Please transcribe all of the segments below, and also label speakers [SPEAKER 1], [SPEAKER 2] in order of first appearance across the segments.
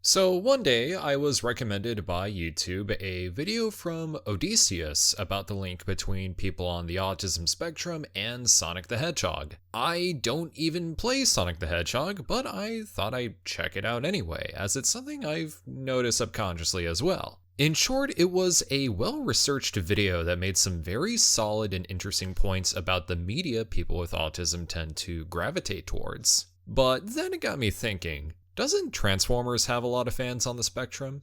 [SPEAKER 1] So one day I was recommended by YouTube a video from Odysseus about the link between people on the autism spectrum and Sonic the Hedgehog. I don't even play Sonic the Hedgehog, but I thought I'd check it out anyway, as it's something I've noticed subconsciously as well. In short, it was a well-researched video that made some very solid and interesting points about the media people with autism tend to gravitate towards. But then it got me thinking, doesn't Transformers have a lot of fans on the spectrum?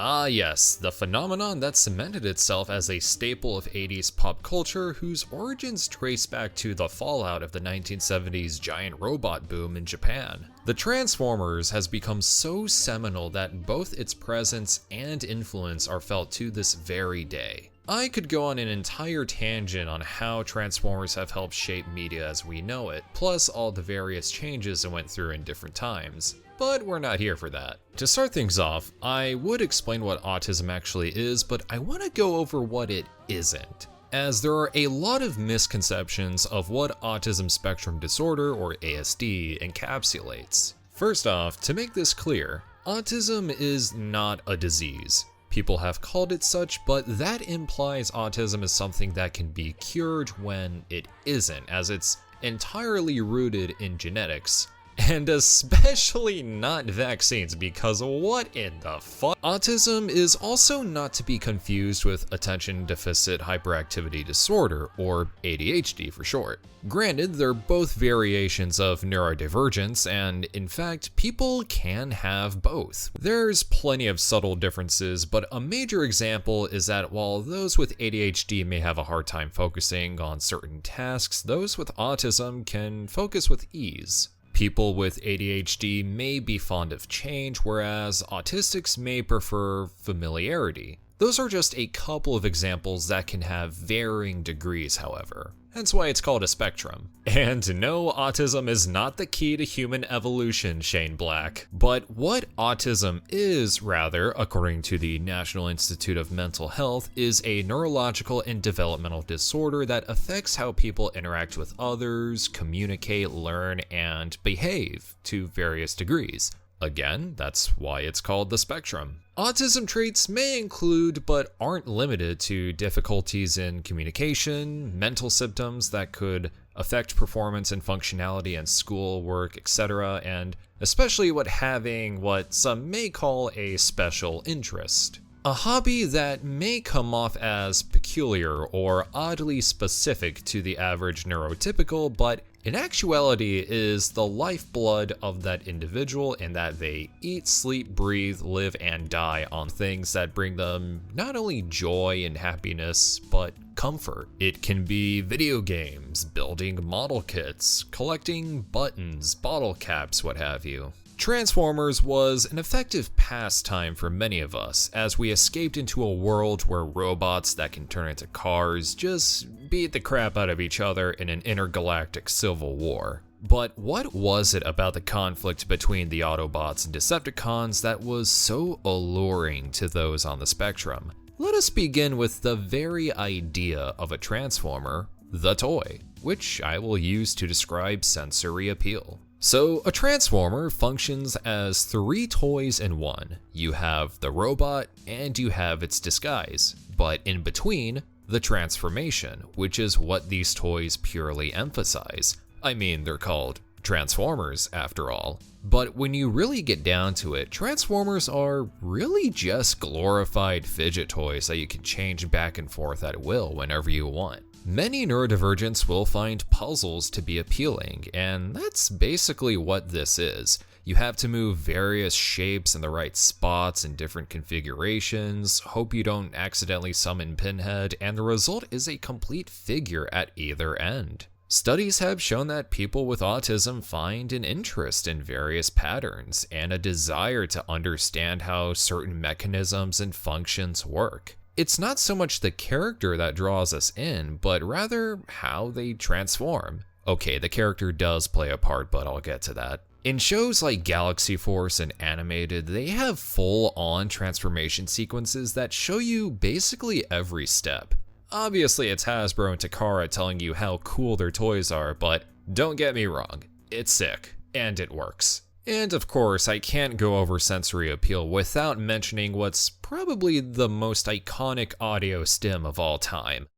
[SPEAKER 1] Ah yes, the phenomenon that cemented itself as a staple of 80s pop culture whose origins trace back to the fallout of the 1970s giant robot boom in Japan. The Transformers has become so seminal that both its presence and influence are felt to this very day. I could go on an entire tangent on how Transformers have helped shape media as we know it, plus all the various changes it went through in different times. But we're not here for that. To start things off, I would explain what autism actually is, but I want to go over what it isn't, as there are a lot of misconceptions of what autism spectrum disorder, or ASD, encapsulates. First off, to make this clear, autism is not a disease. People have called it such, but that implies autism is something that can be cured when it isn't, as it's entirely rooted in genetics. And especially not vaccines, because what in the fuck? Autism is also not to be confused with attention deficit hyperactivity disorder, or ADHD for short. Granted, they're both variations of neurodivergence, and in fact, people can have both. There's plenty of subtle differences, but a major example is that while those with ADHD may have a hard time focusing on certain tasks, those with autism can focus with ease. People with ADHD may be fond of change, whereas autistics may prefer familiarity. Those are just a couple of examples that can have varying degrees, however. Hence why it's called a spectrum. And no, autism is not the key to human evolution, Shane Black. But what autism is, rather, according to the National Institute of Mental Health, is a neurological and developmental disorder that affects how people interact with others, communicate, learn, and behave to various degrees. Again, that's why it's called the spectrum. Autism traits may include, but aren't limited to, difficulties in communication, mental symptoms that could affect performance and functionality in school, work, etc., and especially having what some may call a special interest. A hobby that may come off as peculiar or oddly specific to the average neurotypical, but in actuality is the lifeblood of that individual in that they eat, sleep, breathe, live, and die on things that bring them not only joy and happiness, but comfort. It can be video games, building model kits, collecting buttons, bottle caps, what have you. Transformers was an effective pastime for many of us, as we escaped into a world where robots that can turn into cars just beat the crap out of each other in an intergalactic civil war. But what was it about the conflict between the Autobots and Decepticons that was so alluring to those on the spectrum? Let us begin with the very idea of a Transformer, the toy, which I will use to describe sensory appeal. So, a Transformer functions as three toys in one. You have the robot, and you have its disguise. But in between, the transformation, which is what these toys purely emphasize. I mean, they're called Transformers, after all. But when you really get down to it, Transformers are really just glorified fidget toys that you can change back and forth at will whenever you want. Many neurodivergents will find puzzles to be appealing, and that's basically what this is. You have to move various shapes in the right spots in different configurations, hope you don't accidentally summon Pinhead, and the result is a complete figure at either end. Studies have shown that people with autism find an interest in various patterns and a desire to understand how certain mechanisms and functions work. It's not so much the character that draws us in, but rather how they transform. Okay, the character does play a part, but I'll get to that. In shows like Galaxy Force and Animated, they have full-on transformation sequences that show you basically every step. Obviously it's Hasbro and Takara telling you how cool their toys are, but don't get me wrong, it's sick, and it works. And of course, I can't go over sensory appeal without mentioning what's probably the most iconic audio stim of all time.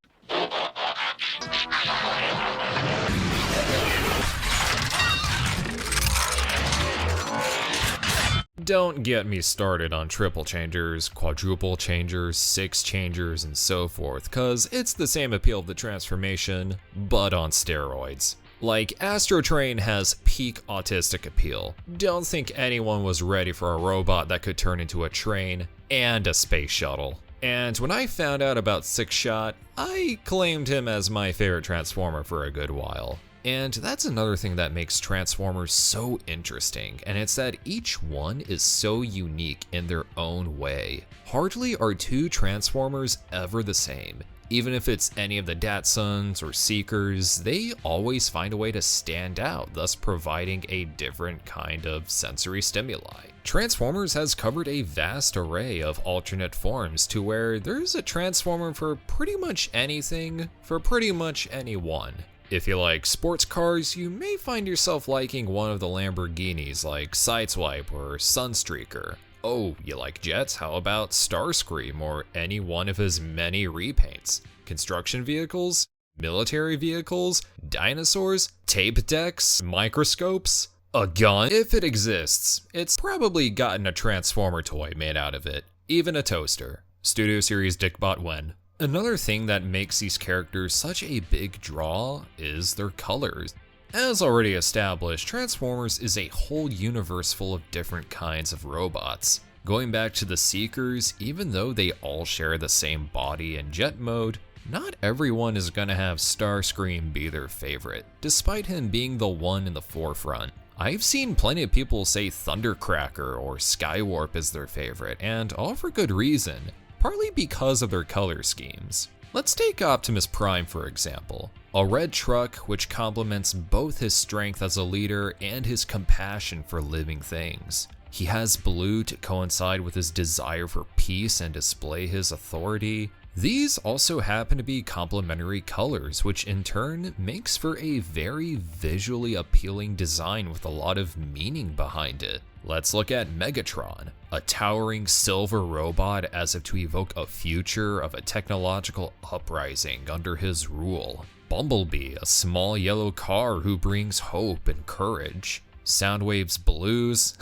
[SPEAKER 1] Don't get me started on triple changers, quadruple changers, six changers, and so forth, cause it's the same appeal of the transformation, but on steroids. Like, Astro Train has peak autistic appeal. Don't think anyone was ready for a robot that could turn into a train and a space shuttle. And when I found out about Six Shot, I claimed him as my favorite Transformer for a good while. And that's another thing that makes Transformers so interesting, and it's that each one is so unique in their own way. Hardly are two Transformers ever the same. Even if it's any of the Datsuns or Seekers, they always find a way to stand out, thus providing a different kind of sensory stimuli. Transformers has covered a vast array of alternate forms to where there's a Transformer for pretty much anything, for pretty much anyone. If you like sports cars, you may find yourself liking one of the Lamborghinis like Sideswipe or Sunstreaker. Oh, you like jets? How about Starscream or any one of his many repaints? Construction vehicles? Military vehicles? Dinosaurs? Tape decks? Microscopes? A gun? If it exists, it's probably gotten a Transformer toy made out of it. Even a toaster. Studio Series Dickbot when. Another thing that makes these characters such a big draw is their colors. As already established, Transformers is a whole universe full of different kinds of robots. Going back to the Seekers, even though they all share the same body and jet mode, not everyone is gonna have Starscream be their favorite, despite him being the one in the forefront. I've seen plenty of people say Thundercracker or Skywarp is their favorite, and all for good reason, partly because of their color schemes. Let's take Optimus Prime for example. A red truck which complements both his strength as a leader and his compassion for living things. He has blue to coincide with his desire for peace and display his authority. These also happen to be complementary colors, which in turn makes for a very visually appealing design with a lot of meaning behind it. Let's look at Megatron, a towering silver robot as if to evoke a future of a technological uprising under his rule. Bumblebee, a small yellow car who brings hope and courage. Soundwave's blues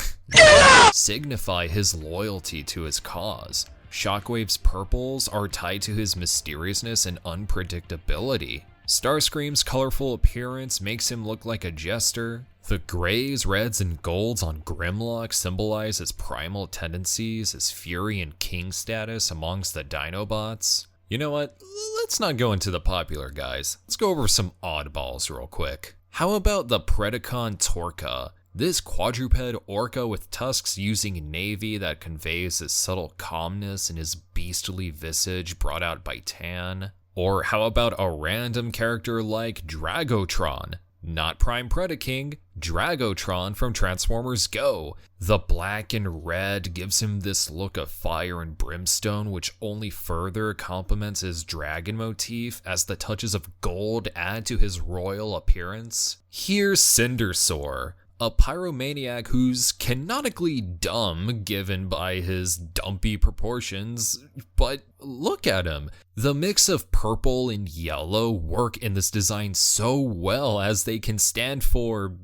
[SPEAKER 1] signify his loyalty to his cause. Shockwave's purples are tied to his mysteriousness and unpredictability. Starscream's colorful appearance makes him look like a jester. The grays, reds, and golds on Grimlock symbolize his primal tendencies, his fury and king status amongst the Dinobots. You know what? Let's not go into the popular guys. Let's go over some oddballs real quick. How about the Predacon Torka? This quadruped orca with tusks using navy that conveys his subtle calmness in his beastly visage brought out by tan. Or how about a random character like Dragotron? Not Prime Predaking, Dragotron from Transformers Go. The black and red gives him this look of fire and brimstone, which only further complements his dragon motif as the touches of gold add to his royal appearance. Here's Cindersaur, a pyromaniac who's canonically dumb given by his dumpy proportions, but look at him. The mix of purple and yellow work in this design so well as they can stand for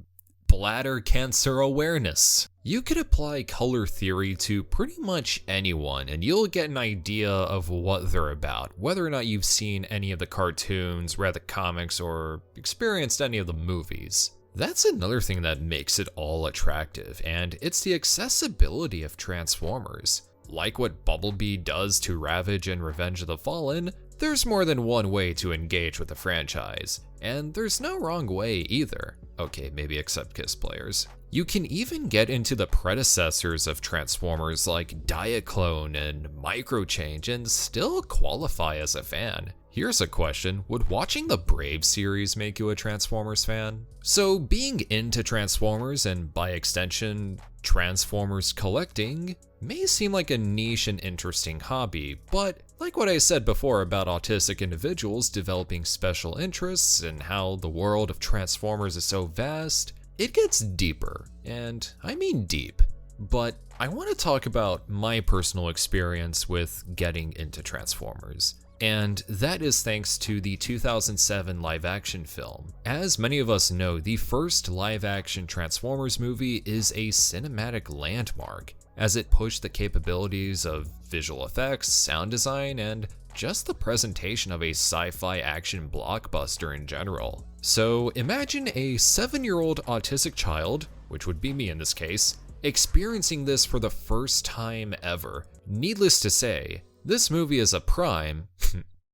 [SPEAKER 1] bladder cancer awareness. You could apply color theory to pretty much anyone and you'll get an idea of what they're about, whether or not you've seen any of the cartoons, read the comics, or experienced any of the movies. That's another thing that makes it all attractive, and it's the accessibility of Transformers. Like what Bumblebee does to Ravage and Revenge of the Fallen, there's more than one way to engage with the franchise, and there's no wrong way either. Okay, maybe except KISS players. You can even get into the predecessors of Transformers like Diaclone and Microchange and still qualify as a fan. Here's a question, would watching the Brave series make you a Transformers fan? So being into Transformers and by extension, Transformers collecting may seem like a niche and interesting hobby, but Like what I said before about autistic individuals developing special interests and how the world of Transformers is so vast, it gets deeper, and I mean deep. But I want to talk about my personal experience with getting into Transformers. And that is thanks to the 2007 live-action film. As many of us know, the first live-action Transformers movie is a cinematic landmark, as it pushed the capabilities of visual effects, sound design, and just the presentation of a sci-fi action blockbuster in general. So imagine a 7-year-old autistic child, which would be me in this case, experiencing this for the first time ever. Needless to say, this movie is a prime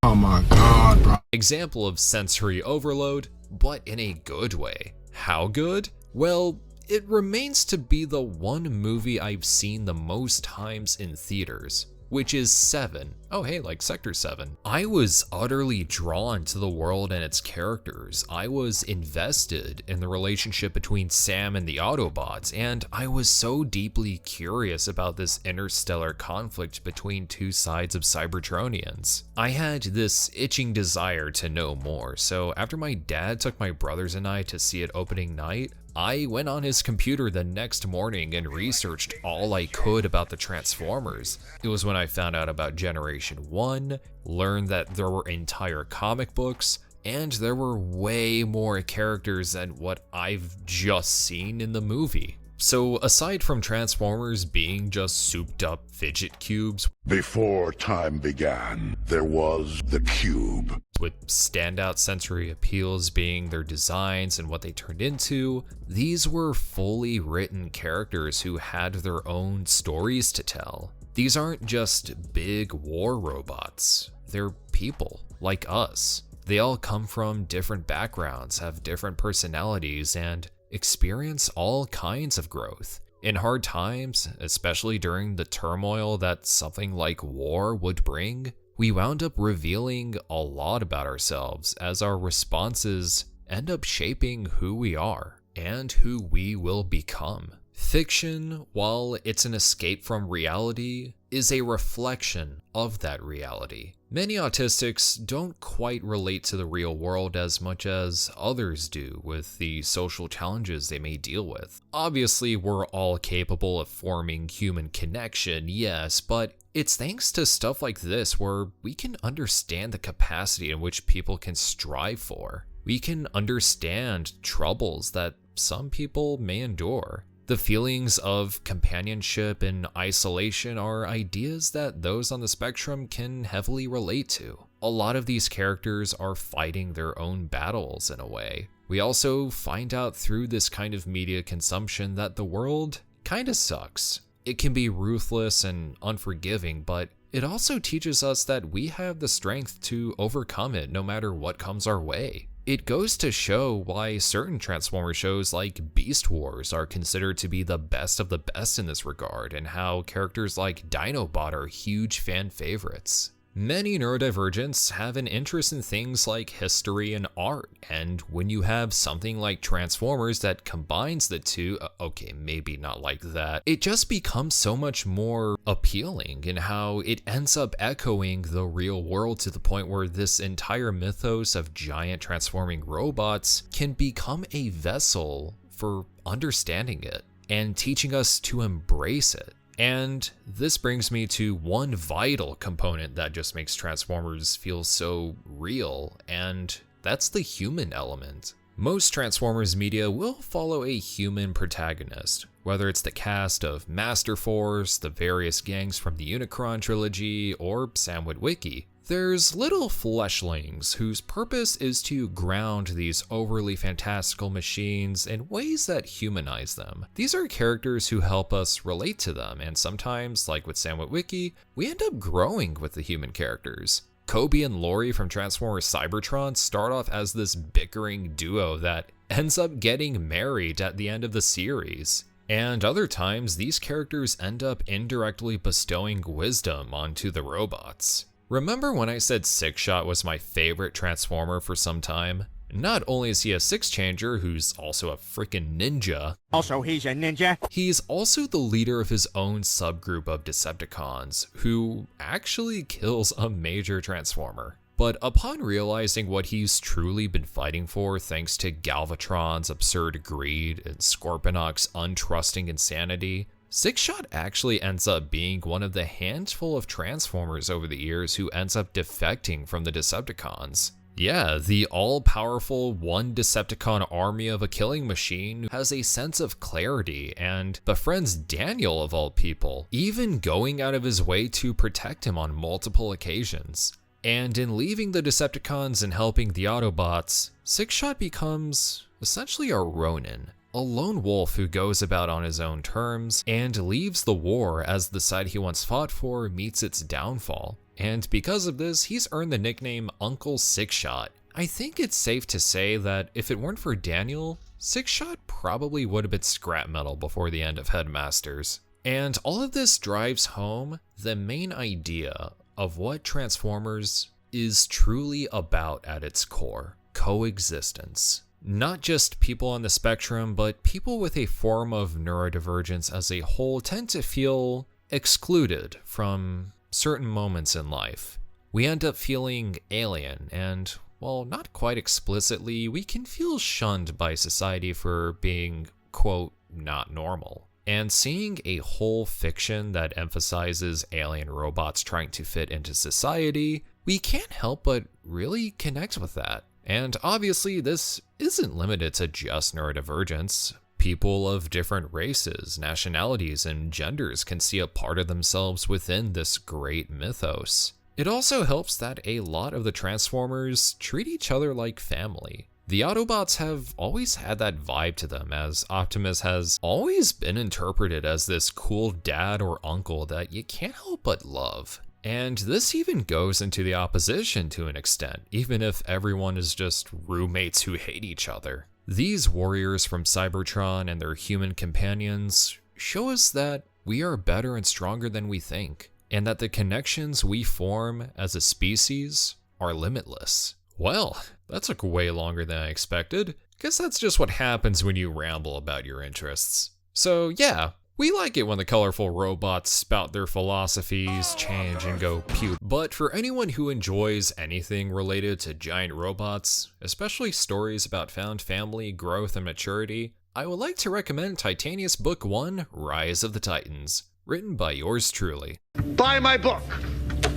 [SPEAKER 2] oh my god, bro.
[SPEAKER 1] example of sensory overload, but in a good way. How good? Well, it remains to be the one movie I've seen the most times in theaters, which is 7. Oh hey, like Sector 7. I was utterly drawn to the world and its characters. I was invested in the relationship between Sam and the Autobots, and I was so deeply curious about this interstellar conflict between two sides of Cybertronians. I had this itching desire to know more, so after my dad took my brothers and I to see it opening night, I went on his computer the next morning and researched all I could about the Transformers. It was when I found out about Generation 1, learned that there were entire comic books, and there were way more characters than what I've just seen in the movie. So aside from Transformers being just souped up fidget cubes,
[SPEAKER 2] Before time began, there was the cube.
[SPEAKER 1] with standout sensory appeals being their designs and what they turned into, these were fully written characters who had their own stories to tell. These aren't just big war robots, they're people like us. They all come from different backgrounds, have different personalities, and experience all kinds of growth. In hard times, especially during the turmoil that something like war would bring, we wound up revealing a lot about ourselves as our responses end up shaping who we are and who we will become. Fiction, while it's an escape from reality, is a reflection of that reality. Many autistics don't quite relate to the real world as much as others do with the social challenges they may deal with. Obviously, we're all capable of forming human connection, yes, but it's thanks to stuff like this where we can understand the capacity in which people can strive for. We can understand troubles that some people may endure. The feelings of companionship and isolation are ideas that those on the spectrum can heavily relate to. A lot of these characters are fighting their own battles in a way. We also find out through this kind of media consumption that the world kinda sucks. It can be ruthless and unforgiving, but it also teaches us that we have the strength to overcome it no matter what comes our way. It goes to show why certain Transformer shows like Beast Wars are considered to be the best of the best in this regard, and how characters like Dinobot are huge fan favorites. Many neurodivergents have an interest in things like history and art, and when you have something like Transformers that combines the two, okay, maybe not like that, it just becomes so much more appealing in how it ends up echoing the real world to the point where this entire mythos of giant transforming robots can become a vessel for understanding it and teaching us to embrace it. And this brings me to one vital component that just makes Transformers feel so real, and that's the human element. Most Transformers media will follow a human protagonist, whether it's the cast of Master Force, the various gangs from the Unicron trilogy, or Sam Witwicky. There's little fleshlings whose purpose is to ground these overly fantastical machines in ways that humanize them. These are characters who help us relate to them, and sometimes, like with Sam Witwicky, we end up growing with the human characters. Kobe and Lori from Transformers Cybertron start off as this bickering duo that ends up getting married at the end of the series. And other times, these characters end up indirectly bestowing wisdom onto the robots. Remember when I said Six Shot was my favorite Transformer for some time? Not only is he a six changer who's also a freaking ninja,
[SPEAKER 3] Also, he's a ninja.
[SPEAKER 1] he's also the leader of his own subgroup of Decepticons, who actually kills a major Transformer. But upon realizing what he's truly been fighting for thanks to Galvatron's absurd greed and Scorponok's untrusting insanity, Sixshot actually ends up being one of the handful of Transformers over the years who ends up defecting from the Decepticons. Yeah, the all-powerful one Decepticon army of a killing machine has a sense of clarity and befriends Daniel of all people, even going out of his way to protect him on multiple occasions. And in leaving the Decepticons and helping the Autobots, Sixshot becomes essentially a Ronin, a lone wolf who goes about on his own terms and leaves the war as the side he once fought for meets its downfall. And because of this, he's earned the nickname Uncle Sixshot. I think it's safe to say that if it weren't for Daniel, Sixshot probably would have been scrap metal before the end of Headmasters. And all of this drives home the main idea of what Transformers is truly about at its core: coexistence. Not just people on the spectrum, but people with a form of neurodivergence as a whole tend to feel excluded from certain moments in life. We end up feeling alien, and while not quite explicitly, we can feel shunned by society for being, quote, not normal. And seeing a whole fiction that emphasizes alien robots trying to fit into society, we can't help but really connect with that. And obviously, this isn't limited to just neurodivergence. People of different races, nationalities, and genders can see a part of themselves within this great mythos. It also helps that a lot of the Transformers treat each other like family. The Autobots have always had that vibe to them, as Optimus has always been interpreted as this cool dad or uncle that you can't help but love. And this even goes into the opposition to an extent, even if everyone is just roommates who hate each other. These warriors from Cybertron and their human companions show us that we are better and stronger than we think, and that the connections we form as a species are limitless. Well, that took way longer than I expected. Guess that's just what happens when you ramble about your interests. So yeah, we like it when the colorful robots spout their philosophies, change, and go pew. But for anyone who enjoys anything related to giant robots, especially stories about found family, growth, and maturity, I would like to recommend Titanious Book 1, Rise of the Titans, written by yours truly.
[SPEAKER 3] Buy my book!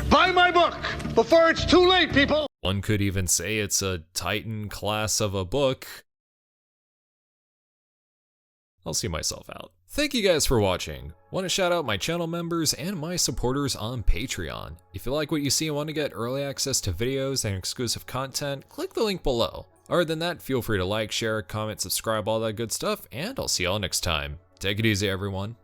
[SPEAKER 3] Buy my book! Before it's too late, people!
[SPEAKER 1] One could even say it's a Titan class of a book. I'll see myself out. Thank you guys for watching. Want to shout out my channel members and my supporters on Patreon. If you like what you see and want to get early access to videos and exclusive content, click the link below. Other than that, feel free to like, share, comment, subscribe, all that good stuff, and I'll see y'all next time. Take it easy, everyone.